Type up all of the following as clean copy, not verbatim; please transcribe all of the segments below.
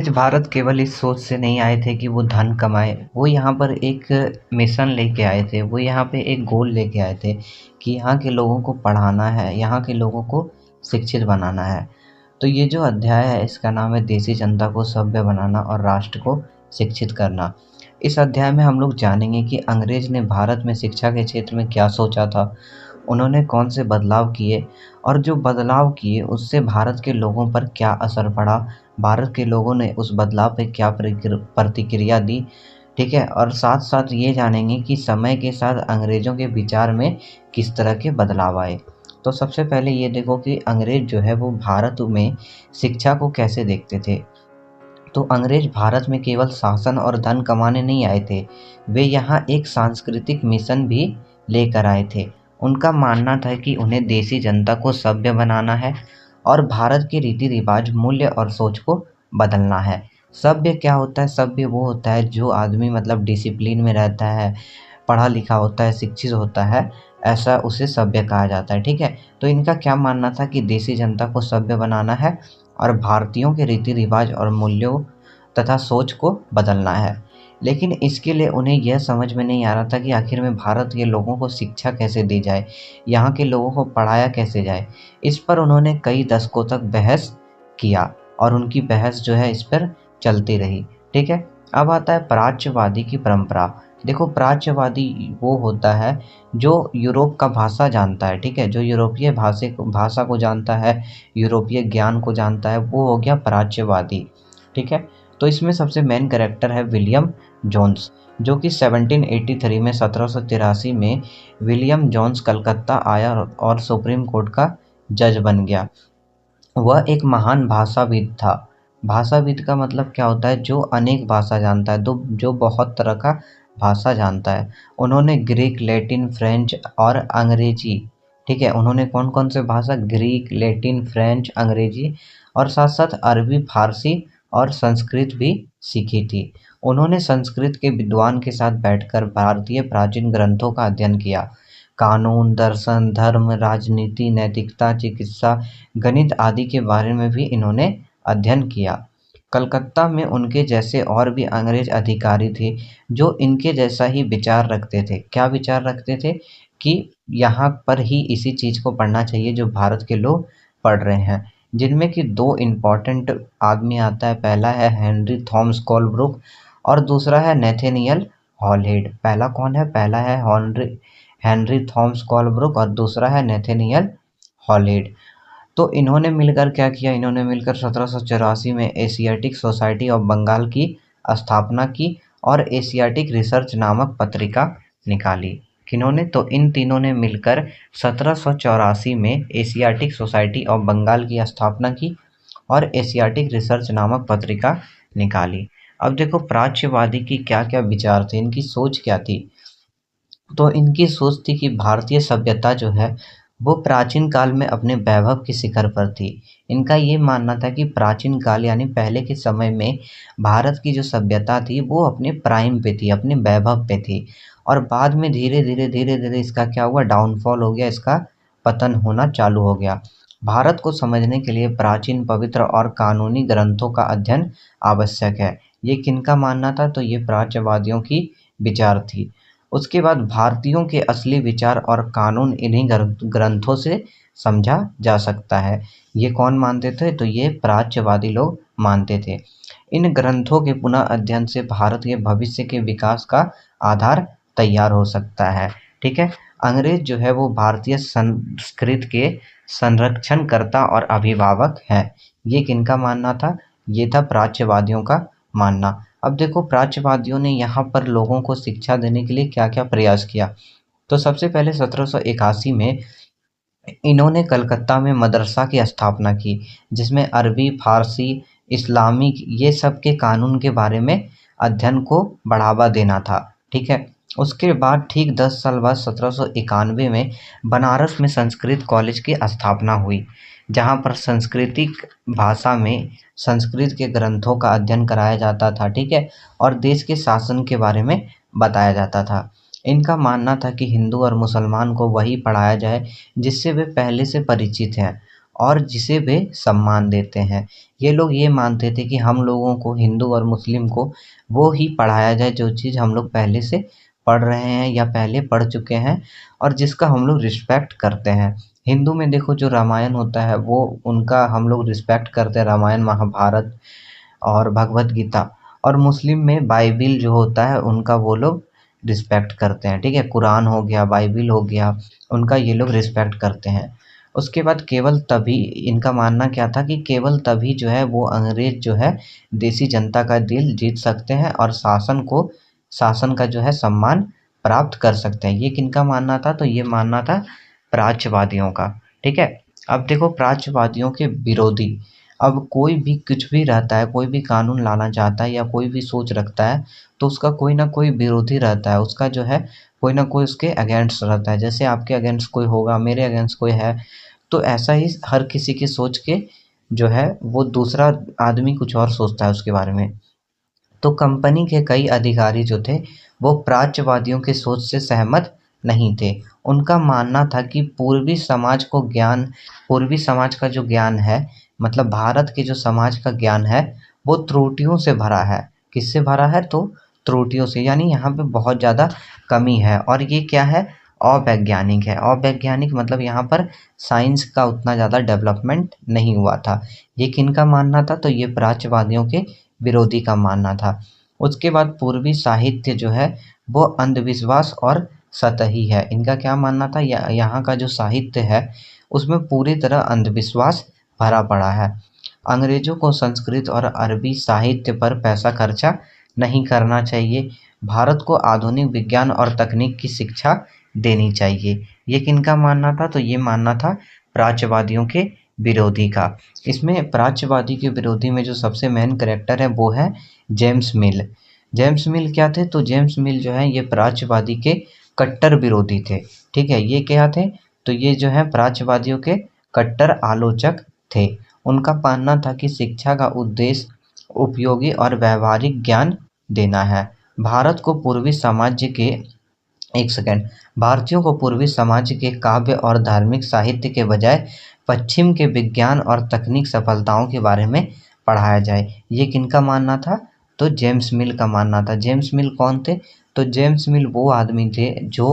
अंग्रेज भारत केवल इस सोच से नहीं आए थे कि वो धन कमाए, वो यहाँ पर एक मिशन लेके आए थे, वो यहाँ पे एक गोल लेके आए थे कि यहाँ के लोगों को पढ़ाना है, यहाँ के लोगों को शिक्षित बनाना है। तो ये जो अध्याय है इसका नाम है देसी जनता को सभ्य बनाना और राष्ट्र को शिक्षित करना। इस अध्याय में हम लोग जानेंगे कि अंग्रेज ने भारत में शिक्षा के क्षेत्र में क्या सोचा था, उन्होंने कौन से बदलाव किए और जो बदलाव किए उससे भारत के लोगों पर क्या असर पड़ा, भारत के लोगों ने उस बदलाव पे क्या प्रतिक्रिया दी। ठीक है, और साथ साथ ये जानेंगे कि समय के साथ अंग्रेज़ों के विचार में किस तरह के बदलाव आए। तो सबसे पहले ये देखो कि अंग्रेज जो है वो भारत में शिक्षा को कैसे देखते थे। तो अंग्रेज भारत में केवल शासन और धन कमाने नहीं आए थे, वे यहाँ एक सांस्कृतिक मिशन भी लेकर आए थे। उनका मानना था कि उन्हें देसी जनता को सभ्य बनाना है और भारत के रीति रिवाज, मूल्य और सोच को बदलना है। सभ्य क्या होता है? सभ्य वो होता है जो आदमी मतलब डिसिप्लिन में रहता है, पढ़ा लिखा होता है, शिक्षित होता है, ऐसा उसे सभ्य कहा जाता है। ठीक है, तो इनका क्या मानना था कि देसी जनता को सभ्य बनाना है और भारतीयों के रीति रिवाज और मूल्यों तथा सोच को बदलना है। लेकिन इसके लिए उन्हें यह समझ में नहीं आ रहा था कि आखिर में भारत के लोगों को शिक्षा कैसे दी जाए, यहाँ के लोगों को पढ़ाया कैसे जाए। इस पर उन्होंने कई दशकों तक बहस किया और उनकी बहस जो है इस पर चलती रही। ठीक है, अब आता है प्राच्यवादी की परंपरा। देखो, प्राच्यवादी वो होता है जो यूरोप का भाषा जानता है। ठीक है, जो यूरोपीय भाषा को जानता है, यूरोपीय ज्ञान को जानता है, वो हो गया प्राच्यवादी। ठीक है, तो इसमें सबसे मेन कैरेक्टर है विलियम जोन्स, जो कि 1783 में 1783 में विलियम जोन्स कलकत्ता आया और सुप्रीम कोर्ट का जज बन गया। वह एक महान भाषाविद था। भाषाविद का मतलब क्या होता है? जो अनेक भाषा जानता है, जो बहुत तरह का भाषा जानता है। उन्होंने ग्रीक, लैटिन, फ्रेंच और अंग्रेजी, ठीक है, उन्होंने कौन कौन से भाषा? ग्रीक, लैटिन, फ्रेंच, अंग्रेजी और साथ साथ अरबी, फारसी और संस्कृत भी सीखी थी। उन्होंने संस्कृत के विद्वान के साथ बैठकर भारतीय प्राचीन ग्रंथों का अध्ययन किया। कानून, दर्शन, धर्म, राजनीति, नैतिकता, चिकित्सा, गणित आदि के बारे में भी इन्होंने अध्ययन किया। कलकत्ता में उनके जैसे और भी अंग्रेज अधिकारी थे जो इनके जैसा ही विचार रखते थे। क्या विचार रखते थे? कि यहाँ पर ही इसी चीज़ को पढ़ना चाहिए जो भारत के लोग पढ़ रहे हैं। जिनमें कि दो इम्पॉर्टेंट आदमी आता है, पहला है हेनरी थॉमस कोलब्रुक और दूसरा है नेथेनियल हॉलहेड। पहला कौन है? पहला है हेनरी थॉमस कोलब्रुक और दूसरा है नेथेनियल हॉलहेड। तो इन्होंने मिलकर क्या किया? इन्होंने मिलकर 1784 में एशियाटिक सोसाइटी ऑफ बंगाल की स्थापना की और एशियाटिक रिसर्च नामक पत्रिका निकाली। किन्होंने? तो इन तीनों ने मिलकर 1784 में एशियाटिक सोसाइटी ऑफ बंगाल की स्थापना की और एशियाटिक रिसर्च नामक पत्रिका निकाली। अब देखो, प्राच्यवादी की क्या क्या विचार थे, इनकी सोच क्या थी। तो इनकी सोच थी कि भारतीय सभ्यता जो है वो प्राचीन काल में अपने वैभव के शिखर पर थी। इनका ये मानना था कि प्राचीन काल यानी पहले के समय में भारत की जो सभ्यता थी वो अपने प्राइम पे थी, अपने वैभव पे थी और बाद में धीरे धीरे इसका क्या हुआ? डाउनफॉल हो गया, इसका पतन होना चालू हो गया। भारत को समझने के लिए प्राचीन, पवित्र और कानूनी ग्रंथों का अध्ययन आवश्यक है। ये किनका मानना था? तो ये प्राच्यवादियों की विचार थी। उसके बाद भारतीयों के असली विचार और कानून इन्हीं ग्रंथों से समझा जा सकता है। ये कौन मानते थे? तो ये प्राच्यवादी लोग मानते थे। इन ग्रंथों के पुनः अध्ययन से भारत के भविष्य के विकास का आधार तैयार हो सकता है। ठीक है, अंग्रेज जो है वो भारतीय संस्कृत के संरक्षणकर्ता और अभिभावक हैं। ये किनका मानना था? ये था प्राच्यवादियों का मानना। अब देखो, प्राच्यवादियों ने यहाँ पर लोगों को शिक्षा देने के लिए क्या क्या प्रयास किया। तो सबसे पहले 1781 में इन्होंने कलकत्ता में मदरसा की स्थापना की जिसमें अरबी, फारसी, इस्लामिक ये सब के कानून के बारे में अध्ययन को बढ़ावा देना था। ठीक है, उसके बाद ठीक 10 साल बाद 1791 में बनारस में संस्कृत कॉलेज की स्थापना हुई जहाँ पर सांस्कृतिक भाषा में संस्कृत के ग्रंथों का अध्ययन कराया जाता था। ठीक है, और देश के शासन के बारे में बताया जाता था। इनका मानना था कि हिंदू और मुसलमान को वही पढ़ाया जाए जिससे वे पहले से परिचित हैं और जिसे वे सम्मान देते हैं। ये लोग ये मानते थे कि हम लोगों को, हिंदू और मुस्लिम को, वो ही पढ़ाया जाए जो चीज़ हम लोग पहले से पढ़ रहे हैं या पहले पढ़ चुके हैं और जिसका हम लोग रिस्पेक्ट करते हैं। हिंदू में देखो जो रामायण होता है वो उनका हम लोग रिस्पेक्ट करते हैं, रामायण, महाभारत और भगवत गीता। और मुस्लिम में बाइबिल जो होता है उनका वो लोग रिस्पेक्ट करते हैं, ठीक है। कुरान हो गया, बाइबिल हो गया, उनका ये लोग रिस्पेक्ट करते हैं। उसके बाद केवल तभी इनका मानना क्या था कि केवल तभी जो है वो अंग्रेज जो है देसी जनता का दिल जीत सकते हैं और शासन का जो है सम्मान प्राप्त कर सकते हैं। ये किनका मानना था? तो ये मानना था प्राच्यवादियों का, ठीक है। अब देखो प्राच्यवादियों के विरोधी, अब कोई भी कुछ भी रहता है, कोई भी कानून लाना चाहता है या कोई भी सोच रखता है तो उसका कोई ना कोई विरोधी रहता है, उसका जो है कोई ना कोई उसके अगेंस्ट रहता है। जैसे आपके अगेंस्ट कोई होगा, मेरे अगेंस्ट कोई है, तो ऐसा ही हर किसी की सोच के जो है वो दूसरा आदमी कुछ और सोचता है उसके बारे में। तो कंपनी के कई अधिकारी जो थे वो प्राच्यवादियों की सोच से सहमत नहीं थे। उनका मानना था कि पूर्वी समाज का जो ज्ञान है, मतलब भारत के जो समाज का ज्ञान है, वो त्रुटियों से भरा है। किससे भरा है? तो त्रुटियों से, यानी यहाँ पे बहुत ज़्यादा कमी है और ये क्या है? अवैज्ञानिक है। अवैज्ञानिक मतलब यहाँ पर साइंस का उतना ज़्यादा डेवलपमेंट नहीं हुआ था। ये किनका मानना था? तो ये प्राच्यवादियों के विरोधी का मानना था। उसके बाद पूर्वी साहित्य जो है वो अंधविश्वास और सतही है। इनका क्या मानना था? यहाँ का जो साहित्य है उसमें पूरी तरह अंधविश्वास भरा पड़ा है। अंग्रेजों को संस्कृत और अरबी साहित्य पर पैसा खर्चा नहीं करना चाहिए। भारत को आधुनिक विज्ञान और तकनीक की शिक्षा देनी चाहिए। ये किनका मानना था? तो ये मानना था प्राच्यवादियों के विरोधी का। इसमें प्राच्यवादी के विरोधी में जो सबसे मेन कैरेक्टर है वो है जेम्स मिल। जेम्स मिल क्या थे? तो जेम्स मिल जो है ये प्राच्यवादी के कट्टर विरोधी थे, ठीक है। ये क्या थे? तो ये जो है प्राच्यवादियों के कट्टर आलोचक थे। उनका मानना था कि शिक्षा का उद्देश्य उपयोगी और व्यावहारिक ज्ञान देना है। भारत को पूर्वी साम्राज्य के एक सेकंड भारतीयों को पूर्वी समाज के काव्य और धार्मिक साहित्य के बजाय पश्चिम के विज्ञान और तकनीक सफलताओं के बारे में पढ़ाया जाए। ये किनका मानना था? तो जेम्स मिल का मानना था। जेम्स मिल कौन थे? तो जेम्स मिल वो आदमी थे जो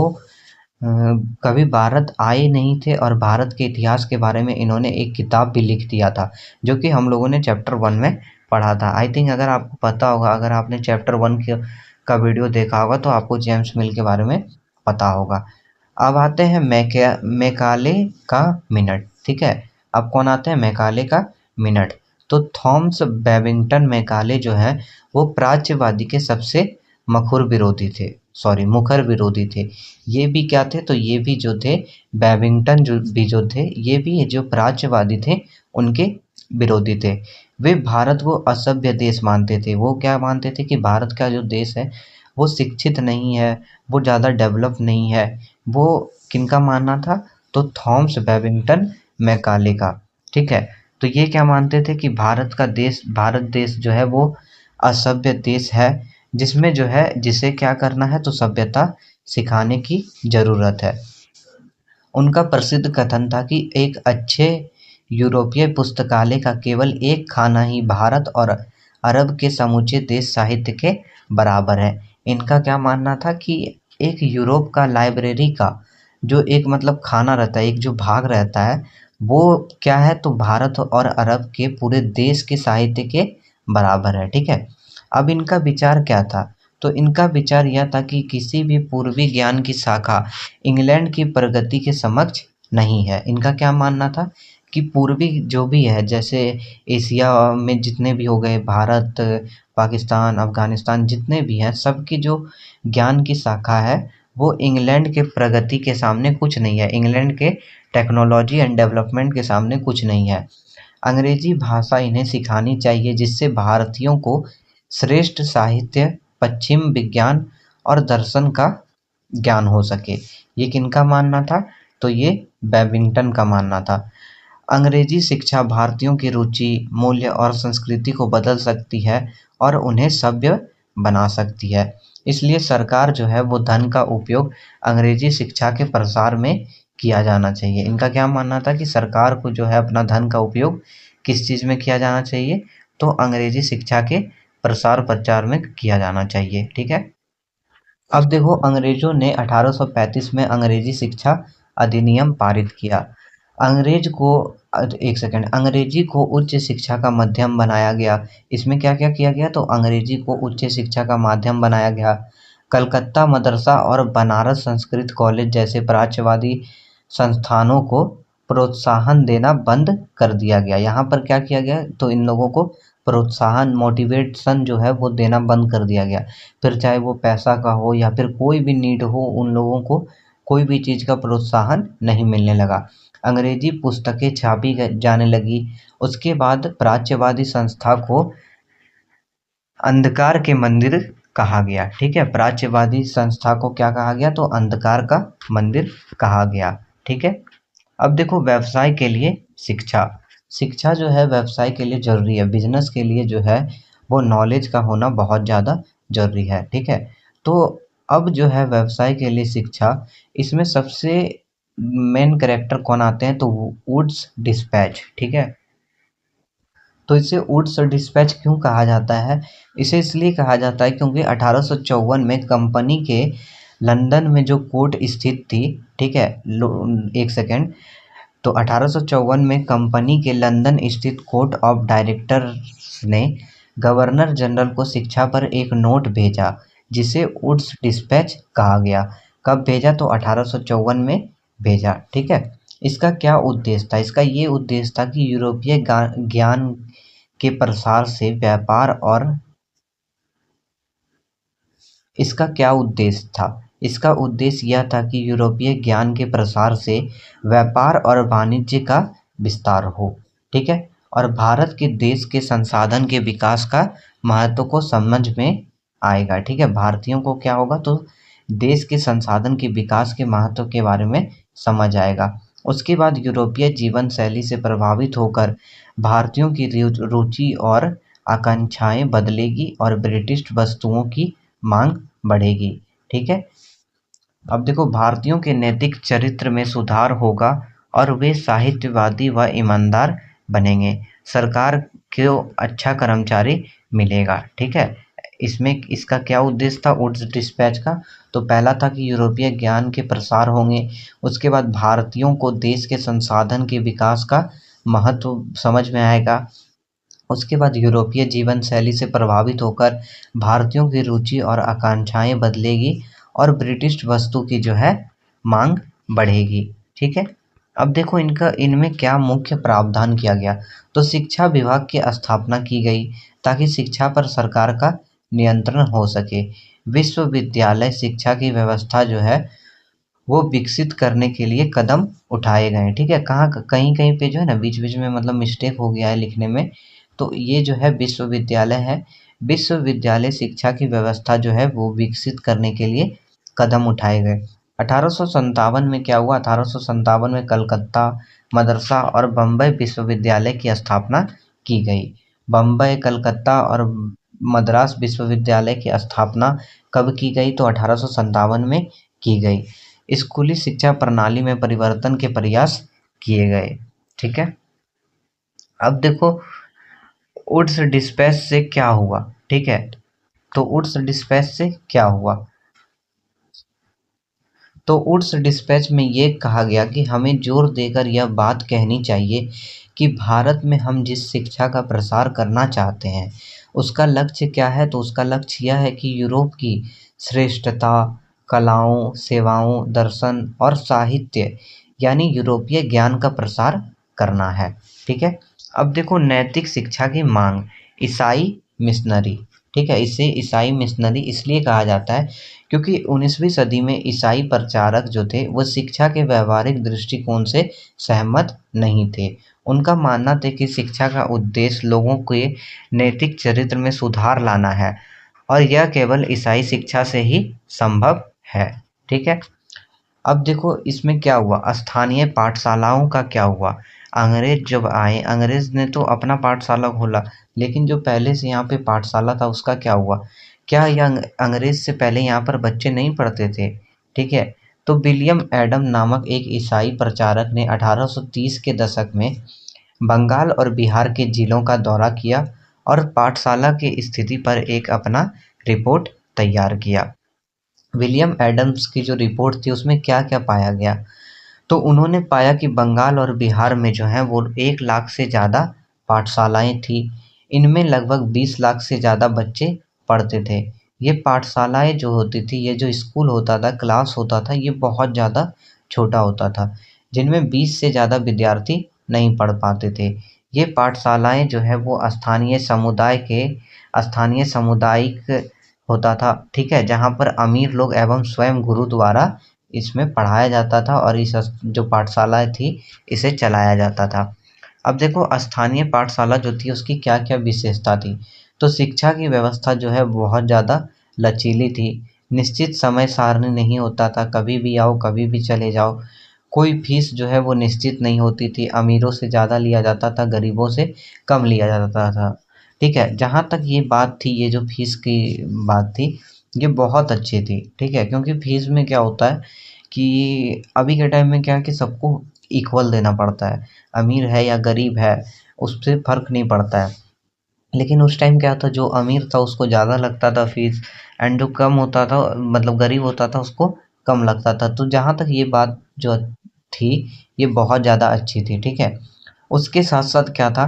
कभी भारत आए नहीं थे और भारत के इतिहास के बारे में इन्होंने एक किताब भी लिख दिया था जो कि हम लोगों ने चैप्टर 1 में पढ़ा था। आई थिंक अगर आपको पता होगा, अगर आपने चैप्टर 1 का वीडियो देखा होगा तो आपको जेम्स मिल के बारे में पता होगा। अब आते हैं मैकाले का मिनट, ठीक है। अब कौन आते हैं? मैकाले का मिनट। तो थॉमस बेबिंगटन मैकाले जो है वो प्राच्यवादी के सबसे मुखर विरोधी थे। ये भी क्या थे? तो ये भी जो थे बेबिंगटन जो थे ये भी जो प्राच्यवादी थे उनके विरोधी थे। वे भारत को असभ्य देश मानते थे। वो क्या मानते थे? कि भारत का जो देश है वो शिक्षित नहीं है, वो ज़्यादा डेवलप नहीं है। वो किनका मानना था? तो थॉमस बेबिंगटन मैकाले का, ठीक है। तो ये क्या मानते थे कि भारत देश जो है वो असभ्य देश है, जिसमें जो है जिसे क्या करना है? तो सभ्यता सिखाने की ज़रूरत है। उनका प्रसिद्ध कथन था कि एक अच्छे यूरोपीय पुस्तकालय का केवल एक खाना ही भारत और अरब के समूचे देश साहित्य के बराबर है। इनका क्या मानना था कि एक यूरोप का लाइब्रेरी का जो एक मतलब खाना रहता है, एक जो भाग रहता है, वो क्या है? तो भारत और अरब के पूरे देश के साहित्य के बराबर है, ठीक है। अब इनका विचार क्या था? तो इनका विचार यह था कि किसी भी पूर्वी ज्ञान की शाखा इंग्लैंड की प्रगति के समक्ष नहीं है। इनका क्या मानना था? कि पूर्वी जो भी है, जैसे एशिया में जितने भी हो गए, भारत, पाकिस्तान, अफ़गानिस्तान, जितने भी हैं, सबकी जो ज्ञान की शाखा है वो इंग्लैंड के प्रगति के सामने कुछ नहीं है। इंग्लैंड के टेक्नोलॉजी एंड डेवलपमेंट के सामने कुछ नहीं है। अंग्रेजी भाषा इन्हें सिखानी चाहिए जिससे भारतीयों को श्रेष्ठ साहित्य, पश्चिम विज्ञान और दर्शन का ज्ञान हो सके। ये किनका मानना था? तो ये बेबिंगटन का मानना था। अंग्रेजी शिक्षा भारतीयों की रुचि, मूल्य और संस्कृति को बदल सकती है और उन्हें सभ्य बना सकती है। इसलिए सरकार जो है वो धन का उपयोग अंग्रेजी शिक्षा के प्रसार में किया जाना चाहिए। इनका क्या मानना था कि सरकार को जो है अपना धन का उपयोग किस चीज़ में किया जाना चाहिए, तो अंग्रेजी शिक्षा के प्रसार प्रचार में किया जाना चाहिए। ठीक है। अब देखो अंग्रेजों ने 1835 में अंग्रेजी शिक्षा अधिनियम पारित किया। अंग्रेज को एक सेकंड, अंग्रेजी को उच्च शिक्षा का माध्यम बनाया गया। इसमें क्या क्या किया गया, तो अंग्रेजी को उच्च शिक्षा का माध्यम बनाया गया। कलकत्ता मदरसा और बनारस संस्कृत कॉलेज जैसे प्राच्यवादी संस्थानों को प्रोत्साहन देना बंद कर दिया गया। यहाँ पर क्या किया गया, तो इन लोगों को प्रोत्साहन मोटिवेशन जो है वो देना बंद कर दिया गया। फिर चाहे वो पैसा का हो या फिर कोई भी नीड हो, उन लोगों को कोई भी चीज़ का प्रोत्साहन नहीं मिलने लगा। अंग्रेजी पुस्तकें छापी जाने लगी। उसके बाद प्राच्यवादी संस्था को अंधकार के मंदिर कहा गया। ठीक है, प्राच्यवादी संस्था को क्या कहा गया, तो अंधकार का मंदिर कहा गया। ठीक है। अब देखो व्यवसाय के लिए शिक्षा। शिक्षा जो है व्यवसाय के लिए ज़रूरी है, बिजनेस के लिए जो है वो नॉलेज का होना बहुत ज़्यादा ज़रूरी है। ठीक है। तो अब जो है व्यवसाय के लिए शिक्षा, इसमें सबसे मेन कैरेक्टर कौन आते हैं, तो वुड्स डिस्पैच। ठीक है। तो इसे वुड्स डिस्पैच क्यों कहा जाता है, इसे इसलिए कहा जाता है क्योंकि 1854 में कंपनी के लंदन में जो कोर्ट स्थित थी। ठीक है, एक सेकेंड, तो 1854 में कंपनी के लंदन स्थित कोर्ट ऑफ डायरेक्टर्स ने गवर्नर जनरल को शिक्षा पर एक नोट भेजा, जिसे वुड्स डिस्पैच कहा गया। कब भेजा, तो 1854 में भेजा। ठीक है। इसका क्या उद्देश्य था, इसका ये उद्देश्य था कि यूरोपीय ज्ञान के प्रसार से व्यापार और इसका क्या उद्देश्य था, इसका उद्देश्य यह था कि यूरोपीय ज्ञान के प्रसार से व्यापार और वाणिज्य का विस्तार हो। ठीक है। और भारत के देश के संसाधन के विकास का महत्व को समझ में आएगा। ठीक है, भारतीयों को क्या होगा, तो देश के संसाधन के विकास के महत्व के बारे में समझ आएगा। उसके बाद यूरोपीय जीवन शैली से प्रभावित होकर भारतीयों की रुचि और आकांक्षाएं बदलेगी और ब्रिटिश वस्तुओं की मांग बढ़ेगी। ठीक है। अब देखो भारतीयों के नैतिक चरित्र में सुधार होगा और वे साहित्यवादी व ईमानदार बनेंगे। सरकार को अच्छा कर्मचारी मिलेगा। ठीक है। इसमें इसका क्या उद्देश्य था वुड्स डिस्पैच का, तो पहला था कि यूरोपीय ज्ञान के प्रसार होंगे। उसके बाद भारतीयों को देश के संसाधन के विकास का महत्व समझ में आएगा। उसके बाद यूरोपीय जीवन शैली से प्रभावित होकर भारतीयों की रुचि और आकांक्षाएं बदलेगी और ब्रिटिश वस्तु की जो है मांग बढ़ेगी। ठीक है। अब देखो इनका इनमें क्या मुख्य प्रावधान किया गया, तो शिक्षा विभाग की स्थापना की गई ताकि शिक्षा पर सरकार का नियंत्रण हो सके। विश्वविद्यालय शिक्षा की व्यवस्था जो है वो विकसित करने के लिए कदम उठाए गए हैं। ठीक है, कहाँ कहीं कहीं पे जो है ना बीच बीच में मतलब मिस्टेक हो गया है लिखने में, तो ये जो है विश्वविद्यालय है। विश्वविद्यालय शिक्षा की व्यवस्था जो है वो विकसित करने के लिए कदम उठाए गए। 1857 में क्या हुआ, 1857 में कलकत्ता मदरसा और बम्बई विश्वविद्यालय की स्थापना की गई। बम्बई, कलकत्ता और मद्रास विश्वविद्यालय की स्थापना कब की गई, तो 1857 में की गई। स्कूली शिक्षा प्रणाली में परिवर्तन के प्रयास किए गए। ठीक है। अब देखो वुड्स डिस्पैच से क्या हुआ। ठीक है, तो वुड्स डिस्पैच से क्या हुआ, तो वुड्स डिस्पैच में ये कहा गया कि हमें जोर देकर यह बात कहनी चाहिए कि भारत में हम जिस शिक्षा का प्रसार करना चाहते हैं उसका लक्ष्य क्या है, तो उसका लक्ष्य यह है कि यूरोप की श्रेष्ठता, कलाओं, सेवाओं, दर्शन और साहित्य यानी यूरोपीय ज्ञान का प्रसार करना है। ठीक है। अब देखो नैतिक शिक्षा की मांग, ईसाई मिशनरी। ठीक है, इसे ईसाई मिशनरी इसलिए कहा जाता है क्योंकि 19वीं सदी में ईसाई प्रचारक जो थे वो शिक्षा के व्यवहारिक दृष्टिकोण से सहमत नहीं थे। उनका मानना था कि शिक्षा का उद्देश्य लोगों के नैतिक चरित्र में सुधार लाना है और यह केवल ईसाई शिक्षा से ही संभव है। ठीक है। अब देखो इसमें क्या हुआ, स्थानीय पाठशालाओं का क्या हुआ। अंग्रेज जब आए, अंग्रेज ने तो अपना पाठशाला खोला, लेकिन जो पहले से यहाँ पे पाठशाला था उसका क्या हुआ, क्या यह अंग्रेज से पहले यहाँ पर बच्चे नहीं पढ़ते थे। ठीक है, तो विलियम एडम नामक एक ईसाई प्रचारक ने 1830 के दशक में बंगाल और बिहार के जिलों का दौरा किया और पाठशाला की स्थिति पर एक अपना रिपोर्ट तैयार किया। विलियम एडम्स की जो रिपोर्ट थी उसमें क्या-क्या पाया गया? तो उन्होंने पाया कि बंगाल और बिहार में जो है वो 1 लाख से ज़्यादा पाठशालाएँ थी। इनमें लगभग 20 लाख से ज़्यादा बच्चे पढ़ते थे। ये पाठशालाएँ जो होती थी, ये जो स्कूल होता था, क्लास होता था, ये बहुत ज़्यादा छोटा होता था, जिनमें 20 से ज़्यादा विद्यार्थी नहीं पढ़ पाते थे। ये पाठशालाएँ जो है वो स्थानीय सामुदायिक होता था, ठीक है? जहाँ पर अमीर लोग एवं स्वयं गुरु द्वारा इसमें पढ़ाया जाता था और इस जो पाठशाला थी इसे चलाया जाता था। अब देखो स्थानीय पाठशाला जो थी उसकी क्या-क्या विशेषता थी। तो शिक्षा की व्यवस्था जो है बहुत ज़्यादा लचीली थी। निश्चित समय सारणी नहीं होता था, कभी भी आओ, कभी भी चले जाओ। कोई फ़ीस जो है वो निश्चित नहीं होती थी, अमीरों से ज़्यादा लिया जाता था, गरीबों से कम लिया जाता था। ठीक है? जहाँ तक ये बात थी, ये जो फ़ीस की बात थी, ये बहुत अच्छी थी, ठीक है? क्योंकि फ़ीस में क्या होता है कि अभी के टाइम में क्या है कि सबको इक्वल देना पड़ता है। अमीर है या गरीब है, उससे फ़र्क नहीं पड़ता है। लेकिन उस टाइम क्या था जो अमीर था उसको ज़्यादा लगता था फ़ीस एंड जो कम होता था मतलब गरीब होता था उसको कम लगता था। तो जहाँ तक ये बात जो थी ये बहुत ज़्यादा अच्छी थी, ठीक है? उसके साथ-साथ क्या था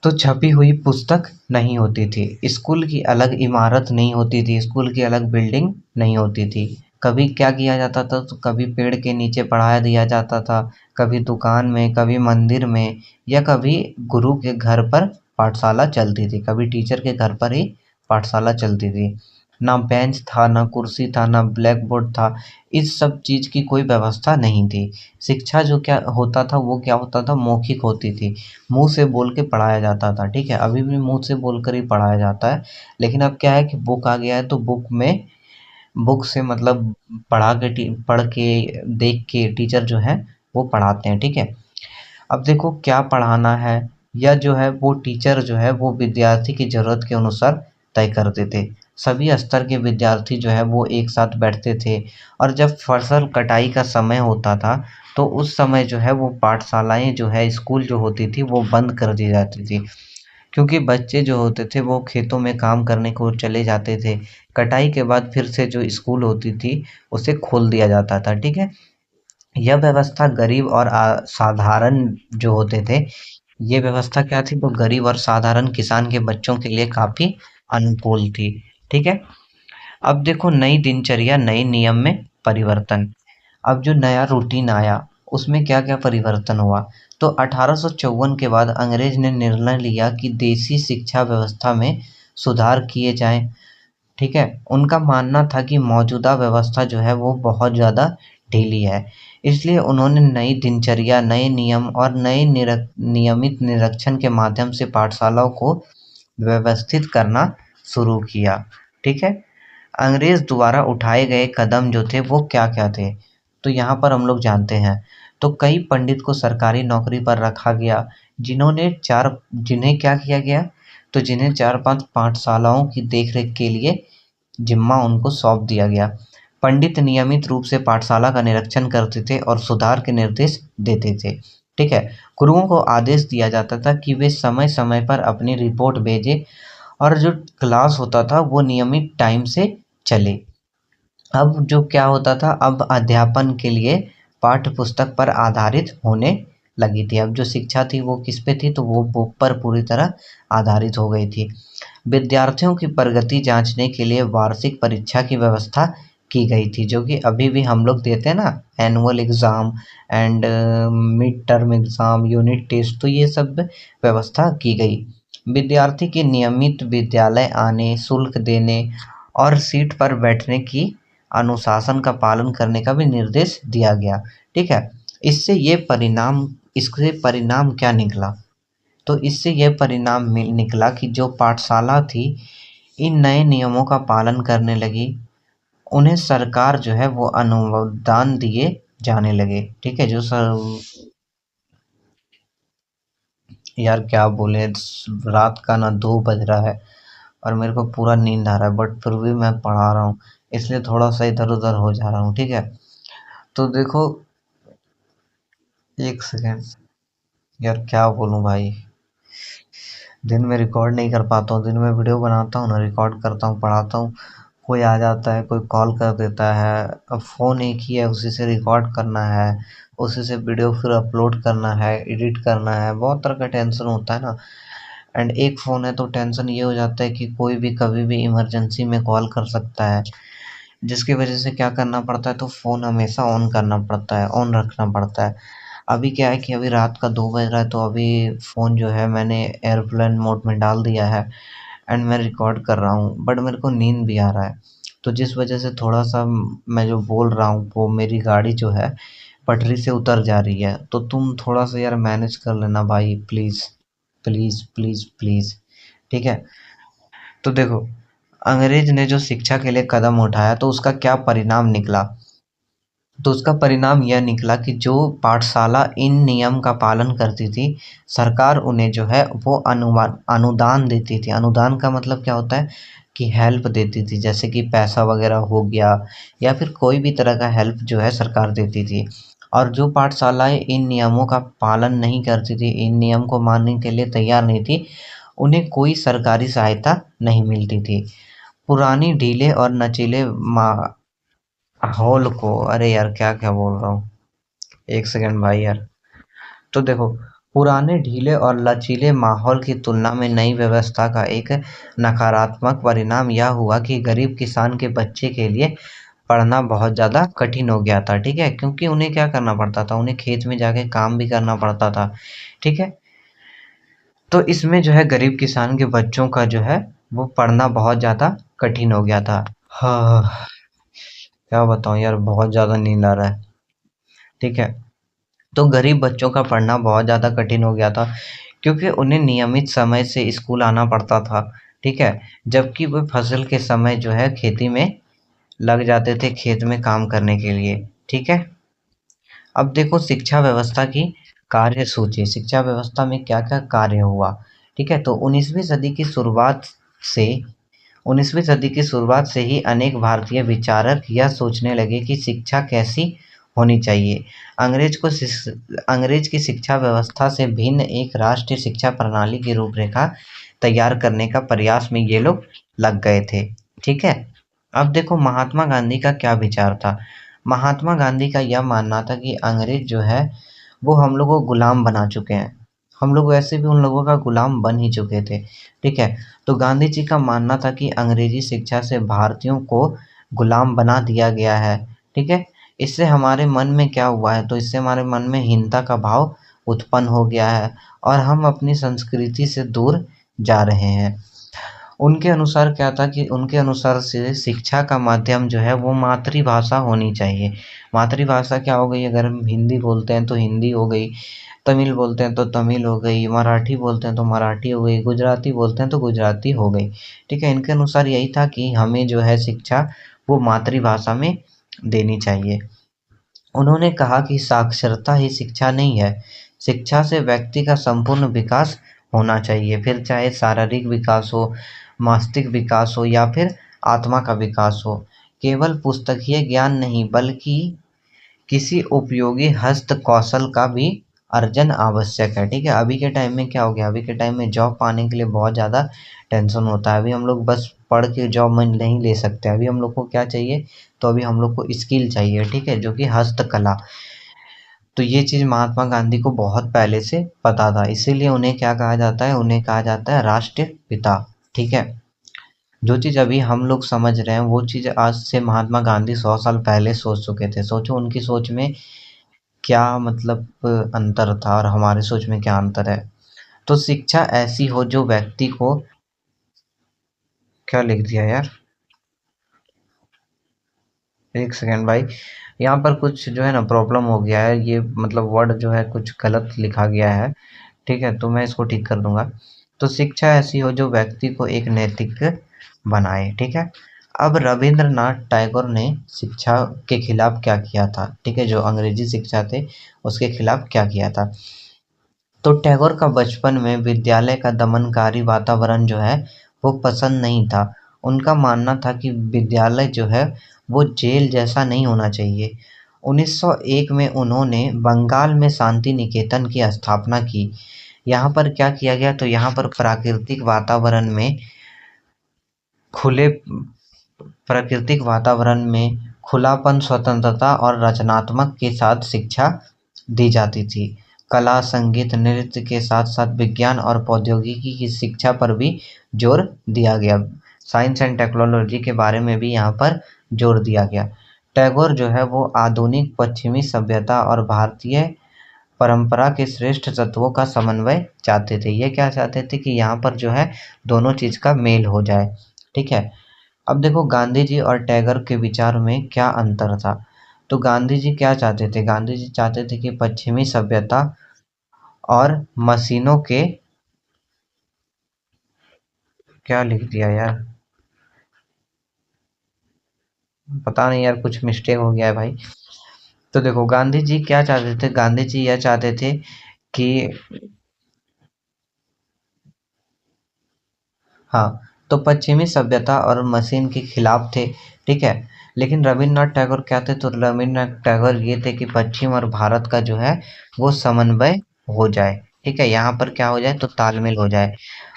तो छपी हुई पुस्तक नहीं होती थी। स्कूल की अलग इमारत नहीं होती थी, स्कूल की अलग बिल्डिंग नहीं होती थी। कभी क्या किया जाता था तो कभी पेड़ के नीचे पढ़ाया दिया जाता था, कभी दुकान में, कभी मंदिर में या कभी गुरु के घर पर पाठशाला चलती थी, कभी टीचर के घर पर ही पाठशाला चलती थी। ना बेंच था, ना कुर्सी था, ना ब्लैक बोर्ड था, इस सब चीज़ की कोई व्यवस्था नहीं थी। शिक्षा जो क्या होता था वो क्या होता था मौखिक होती थी। मुँह से बोल के पढ़ाया जाता था, ठीक है? अभी भी मुँह से बोलकर ही पढ़ाया जाता है, लेकिन अब क्या है कि बुक आ गया है तो बुक से मतलब पढ़ के, देख के टीचर जो है वो पढ़ाते हैं, ठीक है? अब देखो क्या पढ़ाना है या जो है वो टीचर जो है वो विद्यार्थी की ज़रूरत के अनुसार तय करते थे। सभी स्तर के विद्यार्थी जो है वो एक साथ बैठते थे और जब फसल कटाई का समय होता था, तो उस समय जो है वो पाठशालाएँ जो है स्कूल जो होती थी वो बंद कर दी जाती थी। क्योंकि बच्चे जो होते थे वो खेतों में काम करने को चले जाते थे। कटाई के बाद फिर से जो स्कूल होती थी उसे खोल दिया जाता था, ठीक है? यह व्यवस्था गरीब और साधारण जो होते थे, ये व्यवस्था क्या थी वो गरीब और साधारण किसान के बच्चों के लिए काफ़ी अनुकूल थी, ठीक है? अब देखो नई दिनचर्या, नए नियम में परिवर्तन। अब जो नया रूटीन आया, उसमें क्या-क्या परिवर्तन हुआ? तो 1854 के बाद अंग्रेज ने निर्णय लिया कि देशी शिक्षा व्यवस्था में सुधार किए जाएँ। ठीक है? उनका मानना था कि मौजूदा व्यवस्था जो है वो बहुत ज़्यादा ढीली है। इसलिए उन्होंने नई दिनचर्या, नए नियम और नए नियमित निरीक्षण के माध्यम से पाठशालाओं को व्यवस्थित करना शुरू किया। ठीक है? अंग्रेज़ द्वारा उठाए गए कदम जो थे वो क्या-क्या थे? तो यहाँ पर हम लोग जानते हैं। तो कई पंडित को सरकारी नौकरी पर रखा गया, जिन्हें क्या किया गया? तो जिन्हें 4-5 पाठशालाओं की देखरेख के लिए जिम्मा उनको सौंप दिया गया। पंडित नियमित रूप से पाठशाला का निरीक्षण करते थे और सुधार के निर्देश देते थे। ठीक है? गुरुओं को आदेश दिया जाता था कि वे समय-समय पर अपनी रिपोर्ट भेजें और जो क्लास होता था वो नियमित टाइम से चले। अब जो क्या होता था अब अध्यापन के लिए पाठ्य पुस्तक पर आधारित होने लगी थी। अब जो शिक्षा थी वो किस पे थी तो वो बुक पर पूरी तरह आधारित हो गई थी। विद्यार्थियों की प्रगति जांचने के लिए वार्षिक परीक्षा की व्यवस्था की गई थी जो कि अभी भी हम लोग देते हैं ना annual exam and mid term exam, unit test तो ये सब व्यवस्था की गई। विद्यार्थी के नियमित विद्यालय आने, शुल्क देने और सीट पर बैठने की अनुशासन का पालन करने का भी निर्देश दिया गया। ठीक है? इससे परिणाम क्या निकला? तो इससे यह परिणाम निकला कि जो पाठशाला थी इन नए नियमों का पालन करने लगी। उन्हें सरकार जो है वो अनुदान दिए जाने लगे। ठीक है? जो सर यार क्या बोले रात का ना 2 बज रहा है और मेरे को पूरा नींद आ रहा है बट फिर भी मैं पढ़ा रहा हूँ। इसलिए थोड़ा-सा इधर-उधर हो जा रहा हूँ, ठीक है? तो देखो 1 सेकंड, यार क्या बोलूँ भाई? दिन में रिकॉर्ड नहीं कर पाता हूँ, दिन में वीडियो बनाता हूँ ना, रिकॉर्ड करता हूँ, पढ़ाता हूँ, कोई आ जाता है, कोई कॉल कर देता है, अब फ़ोन एक ही है, उसी से रिकॉर्ड करना है, उसी से वीडियो फिर अपलोड करना है, एडिट करना है, बहुत तरह का टेंशन होता है ना। एंड एक फ़ोन है तो टेंशन ये हो जाता है कि कोई भी कभी भी इमरजेंसी में कॉल कर सकता है, जिसकी वजह से क्या करना पड़ता है, तो फ़ोन हमेशा ऑन करना पड़ता है, ऑन रखना पड़ता है। अभी क्या है कि अभी रात का 2 बज रहा है, तो अभी फ़ोन जो है मैंने एयरप्लेन मोड में डाल दिया है एंड मैं रिकॉर्ड कर रहा हूँ, बट मेरे को नींद भी आ रहा है। तो जिस वजह से थोड़ा-सा मैं जो बोल रहा हूँ वो मेरी गाड़ी जो है पटरी से उतर जा रही है। तो तुम थोड़ा-सा यार मैनेज कर लेना भाई, प्लीज़, प्लीज़, प्लीज़, प्लीज़, ठीक है? तो देखो, अंग्रेज ने जो शिक्षा के लिए कदम उठाया तो उसका क्या परिणाम निकला? तो उसका परिणाम यह निकला कि जो पाठशाला इन नियम का पालन करती थी, सरकार उन्हें जो है वो अनुदान देती थी। अनुदान का मतलब क्या होता है कि हेल्प देती थी, जैसे कि पैसा वगैरह हो गया या फिर कोई भी तरह का हेल्प जो है सरकार देती थी। और जो पाठशालाएँ इन नियमों का पालन नहीं करती थी, इन नियम को मानने के लिए तैयार नहीं थी, उन्हें कोई सरकारी सहायता नहीं मिलती थी। पुरानी ढीले और लचीले माहौल को, अरे यार क्या-क्या बोल रहा हूँ। 1 सेकंड भाई यार। तो देखो, पुराने ढीले और लचीले माहौल की तुलना में नई व्यवस्था का एक नकारात्मक परिणाम यह हुआ कि गरीब किसान के बच्चे के लिए पढ़ना बहुत ज़्यादा कठिन हो गया था, ठीक है? क्योंकि उन्हें क्या करना पड़ता था, उन्हें खेत में जाके काम भी करना पड़ता था, ठीक है? तो इसमें जो है गरीब किसान के बच्चों का जो है वो पढ़ना बहुत ज़्यादा कठिन हो गया था। हाँ, क्या बताऊँ यार, बहुत ज़्यादा नींद आ रहा है, ठीक है? तो गरीब बच्चों का पढ़ना बहुत ज़्यादा कठिन हो गया था, क्योंकि उन्हें नियमित समय से स्कूल आना पड़ता था, ठीक है? जबकि वे फसल के समय जो है खेती में लग जाते थे, खेत में काम करने के लिए, ठीक है? अब देखो शिक्षा व्यवस्था की कार्यसूची, शिक्षा व्यवस्था में क्या-क्या कार्य हुआ, ठीक है? तो 19वीं सदी की शुरुआत से ही अनेक भारतीय विचारक यह सोचने लगे कि शिक्षा कैसी होनी चाहिए। अंग्रेज की शिक्षा व्यवस्था से भिन्न एक राष्ट्रीय शिक्षा प्रणाली की रूपरेखा तैयार करने का प्रयास में ये लोग लग गए थे, ठीक है? अब देखो महात्मा गांधी का क्या विचार था। महात्मा गांधी का यह मानना था कि अंग्रेज जो है वो हम लोग को गुलाम बना चुके हैं, हम लोग वैसे भी उन लोगों का गुलाम बन ही चुके थे, ठीक है? तो गांधी जी का मानना था कि अंग्रेजी शिक्षा से भारतीयों को गुलाम बना दिया गया है, ठीक है? इससे हमारे मन में क्या हुआ है, तो इससे हमारे मन में हीनता का भाव उत्पन्न हो गया है और हम अपनी संस्कृति से दूर जा रहे हैं। उनके अनुसार क्या था कि उनके अनुसार से शिक्षा का माध्यम जो है वो मातृभाषा होनी चाहिए। मातृभाषा क्या हो गई, अगर हम हिंदी बोलते हैं तो हिंदी हो गई, तमिल बोलते हैं तो तमिल हो गई, मराठी बोलते हैं तो मराठी हो गई, गुजराती बोलते हैं तो गुजराती हो गई, ठीक है? इनके अनुसार यही था कि हमें जो है शिक्षा वो मातृभाषा में देनी चाहिए। उन्होंने कहा कि साक्षरता ही शिक्षा नहीं है, शिक्षा से व्यक्ति का संपूर्ण विकास होना चाहिए, फिर चाहे शारीरिक विकास हो, मस्तिष्क विकास हो या फिर आत्मा का विकास हो। केवल पुस्तकीय ज्ञान नहीं बल्कि किसी उपयोगी हस्त कौशल का भी अर्जन आवश्यक है, ठीक है? अभी के टाइम में क्या हो गया, अभी के टाइम में जॉब पाने के लिए बहुत ज़्यादा टेंशन होता है। अभी हम लोग बस पढ़ के जॉब में नहीं ले सकते, अभी हम लोग को क्या चाहिए, तो अभी हम लोग को स्किल चाहिए, ठीक है? जो कि हस्तकला। तो ये चीज़ महात्मा गांधी को बहुत पहले से पता था, इसीलिए उन्हें क्या कहा जाता है, उन्हें कहा जाता है राष्ट्रपिता, ठीक है? जो चीज़ अभी हम लोग समझ रहे हैं वो चीज़ आज से महात्मा गांधी 100 साल पहले सोच चुके थे। सोचो उनकी सोच में क्या मतलब अंतर था और हमारी सोच में क्या अंतर है। तो शिक्षा ऐसी हो जो व्यक्ति को, क्या लिख दिया यार, 1 सेकंड भाई, यहाँ पर कुछ जो है ना प्रॉब्लम हो गया है, ये मतलब वर्ड जो है कुछ गलत लिखा गया है, ठीक है? तो मैं इसको ठीक कर दूँगा। तो शिक्षा ऐसी हो जो व्यक्ति को एक नैतिक बनाए, ठीक है? अब रवींद्रनाथ टैगोर ने शिक्षा के खिलाफ क्या किया था, ठीक है? जो अंग्रेजी शिक्षा थे उसके खिलाफ क्या किया था? तो टैगोर का बचपन में विद्यालय का दमनकारी वातावरण जो है वो पसंद नहीं था। उनका मानना था कि विद्यालय जो है वो जेल जैसा नहीं होना चाहिए। 1901 में उन्होंने बंगाल में शांति निकेतन की स्थापना की। यहाँ पर क्या किया गया, तो यहाँ पर खुले प्राकृतिक वातावरण में खुलापन, स्वतंत्रता और रचनात्मक के साथ शिक्षा दी जाती थी। कला, संगीत, नृत्य के साथ-साथ विज्ञान और प्रौद्योगिकी की शिक्षा पर भी जोर दिया गया। साइंस एंड टेक्नोलॉजी के बारे में भी यहाँ पर जोर दिया गया। टैगोर जो है वो आधुनिक पश्चिमी सभ्यता और भारतीय परंपरा के श्रेष्ठ तत्वों का समन्वय चाहते थे। ये क्या चाहते थे कि यहाँ पर जो है दोनों चीज़ का मेल हो जाए। ठीक है। अब देखो गांधी जी और टैगर के विचार में क्या अंतर था। तो गांधी जी क्या चाहते थे, गांधी जी चाहते थे कि पश्चिमी सभ्यता और मशीनों के, क्या लिख दिया यार, पता नहीं यार, कुछ मिस्टेक हो गया है भाई। तो देखो गांधी जी क्या चाहते थे, गांधी जी यह चाहते थे कि, हाँ, तो पश्चिमी सभ्यता और मशीन के खिलाफ थे। ठीक है। लेकिन रविन्द्रनाथ टैगोर क्या थे, तो रविन्द्रनाथ टैगोर ये थे कि पश्चिम और भारत का जो है वो समन्वय हो जाए। ठीक है, यहाँ पर क्या हो जाए, तो तालमेल हो जाए।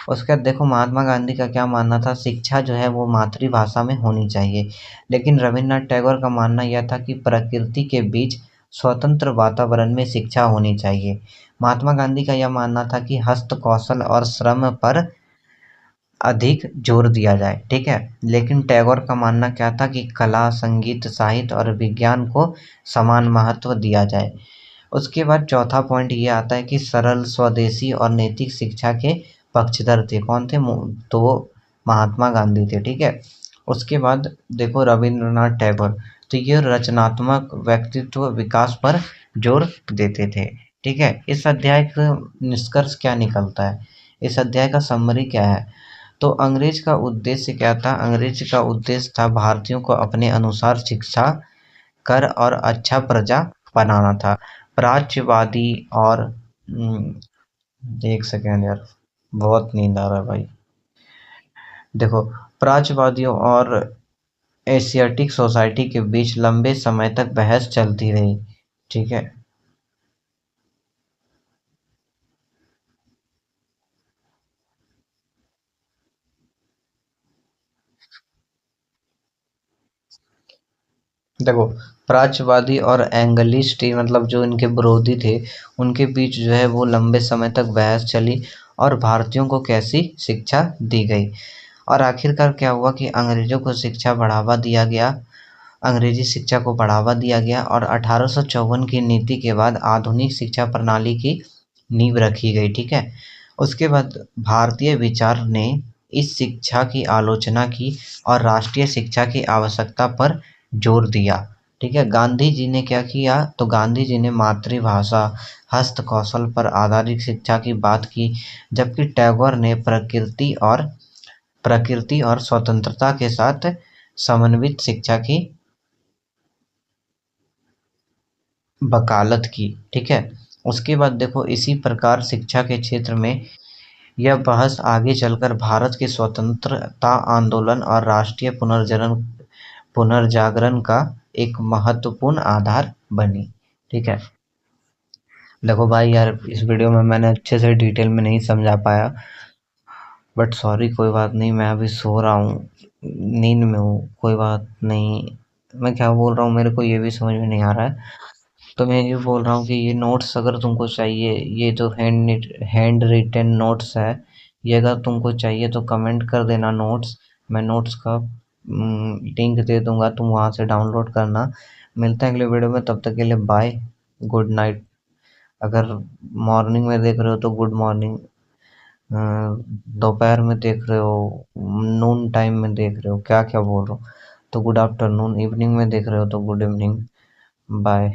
उसके बाद देखो महात्मा गांधी का क्या मानना था, शिक्षा जो है वो मातृभाषा में होनी चाहिए। लेकिन रविन्द्रनाथ टैगोर का मानना यह था कि प्रकृति के बीच स्वतंत्र वातावरण में शिक्षा होनी चाहिए। महात्मा गांधी का यह मानना था कि हस्त कौशल और श्रम पर अधिक जोर दिया जाए। ठीक है। लेकिन टैगोर का मानना क्या था कि कला, संगीत, साहित्य और विज्ञान को समान महत्व दिया जाए। उसके बाद चौथा पॉइंट ये आता है कि सरल, स्वदेशी और नैतिक शिक्षा के पक्षधर थे। कौन थे? तो वो महात्मा गांधी थे। ठीक है। उसके बाद देखो रविंद्रनाथ टैगोर, तो ये रचनात्मक व्यक्तित्व विकास पर जोर देते थे। ठीक है। इस अध्याय का निष्कर्ष क्या निकलता है, इस अध्याय का समरी क्या है? तो अंग्रेज का उद्देश्य क्या था? अंग्रेज का उद्देश्य था भारतीयों को अपने अनुसार शिक्षा कर और अच्छा प्रजा बनाना था। प्राच्यवादी और एक सेकेंड यार, बहुत नींद आ रहा है भाई। देखो, प्राच्यवादियों और एशियाटिक सोसाइटी के बीच लंबे समय तक बहस चलती रही। ठीक है। देखो, प्राच्यवादी और एंगलिस्ट मतलब जो इनके विरोधी थे, उनके बीच जो है वो लंबे समय तक बहस चली और भारतीयों को कैसी शिक्षा दी गई। और आखिरकार क्या हुआ कि अंग्रेजों को शिक्षा बढ़ावा दिया गया, अंग्रेजी शिक्षा को बढ़ावा दिया गया और 1854 की नीति के बाद आधुनिक शिक्षा प्रणाली की नींव रखी गई। ठीक है। उसके बाद भारतीय विचार ने इस शिक्षा की आलोचना की और राष्ट्रीय शिक्षा की आवश्यकता पर जोर दिया। ठीक है। गांधी जी ने क्या किया, तो गांधी जी ने मातृभाषा, हस्त कौशल पर आधारित शिक्षा की बात की, जबकि टैगोर ने प्रकृति और स्वतंत्रता के साथ समन्वित शिक्षा की वकालत की। ठीक है। उसके बाद देखो इसी प्रकार शिक्षा के क्षेत्र में यह बहस आगे चलकर भारत के स्वतंत्रता आंदोलन और राष्ट्रीय पुनर्जागरण का एक महत्वपूर्ण आधार बनी। ठीक है। देखो भाई यार, इस वीडियो में मैंने अच्छे से डिटेल में नहीं समझा पाया, बट सॉरी, कोई बात नहीं। मैं अभी सो रहा हूँ, नींद में हूँ, कोई बात नहीं। मैं क्या बोल रहा हूँ मेरे को ये भी समझ में नहीं आ रहा है। तो मैं ये बोल रहा हूँ कि ये नोट्स अगर तुमको चाहिए, ये जो हैंड रिटन नोट्स है, ये अगर तुमको चाहिए तो कमेंट कर देना नोट्स। मैं नोट्स का लिंक दे दूंगा, तुम वहाँ से डाउनलोड करना। मिलते हैं अगले वीडियो में, तब तक के लिए बाय, गुड नाइट। अगर मॉर्निंग में देख रहे हो तो गुड मॉर्निंग, दोपहर में देख रहे हो, नून टाइम में देख रहे हो, क्या क्या बोल रहा हूँ, तो गुड आफ्टरनून, इवनिंग में देख रहे हो तो गुड इवनिंग। बाय।